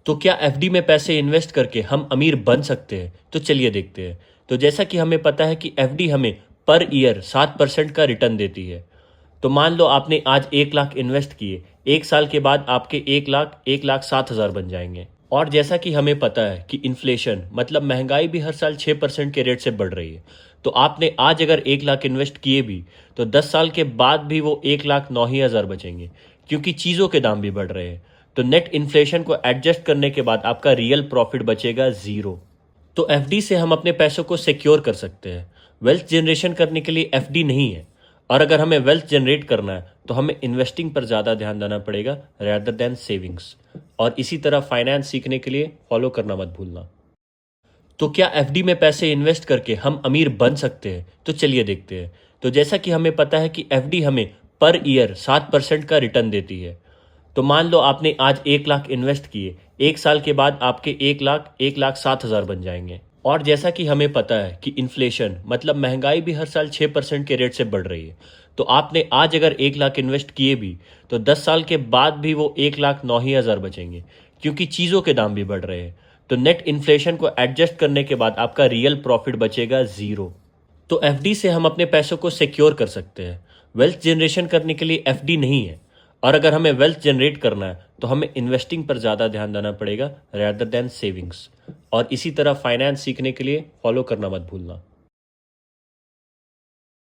तो क्या एफडी में पैसे इन्वेस्ट करके हम अमीर बन सकते हैं? तो चलिए देखते हैं। तो जैसा कि हमें पता है कि एफडी हमें पर ईयर 7% का रिटर्न देती है। तो मान लो आपने आज 1 लाख इन्वेस्ट किए, 1 साल के बाद आपके 1 लाख 1,07,000 बन जाएंगे। और जैसा कि हमें पता है कि इन्फ्लेशन मतलब महंगाई भी हर साल 6% के रेट से बढ़ रही है। तो आपने आज अगर 1 लाख इन्वेस्ट किए भी तो 10 साल के बाद भी वो 1,09,000 बचेंगे, क्योंकि चीज़ों के दाम भी बढ़ रहे हैं। तो नेट इन्फ्लेशन को एडजस्ट करने के बाद आपका रियल प्रॉफिट बचेगा ज़ीरो। तो एफडी से हम अपने पैसों को सिक्योर कर सकते हैं। वेल्थ जनरेशन करने के लिए एफडी नहीं है। और अगर हमें वेल्थ जनरेट करना है तो हमें इन्वेस्टिंग पर ज़्यादा ध्यान देना पड़ेगा rather देन सेविंग्स। और इसी तरह फाइनेंस सीखने के लिए फॉलो करना मत भूलना। तो क्या एफडी में पैसे इन्वेस्ट करके हम अमीर बन सकते हैं? तो चलिए देखते हैं। तो जैसा कि हमें पता है कि एफडी हमें पर ईयर 7% का रिटर्न देती है। तो मान लो आपने आज 1 लाख इन्वेस्ट किए, 1 साल के बाद आपके 1,07,000 बन जाएंगे। और जैसा कि हमें पता है कि इन्फ्लेशन मतलब महंगाई भी हर साल 6% के रेट से बढ़ रही है। तो आपने आज अगर 1 लाख इन्वेस्ट किए भी तो 10 साल के बाद भी वो 1,09,000 बचेंगे, क्योंकि चीज़ों के दाम भी बढ़ रहे हैं। तो नेट इन्फ्लेशन को एडजस्ट करने के बाद आपका रियल प्रॉफिट बचेगा ज़ीरो। तो एफडी से हम अपने पैसों को सिक्योर कर सकते हैं। वेल्थ जनरेशन करने के लिए एफडी नहीं है। और अगर हमें वेल्थ जनरेट करना है तो हमें इन्वेस्टिंग पर ज़्यादा ध्यान देना पड़ेगा rather देन सेविंग्स। और इसी तरह फाइनेंस सीखने के लिए फॉलो करना मत भूलना।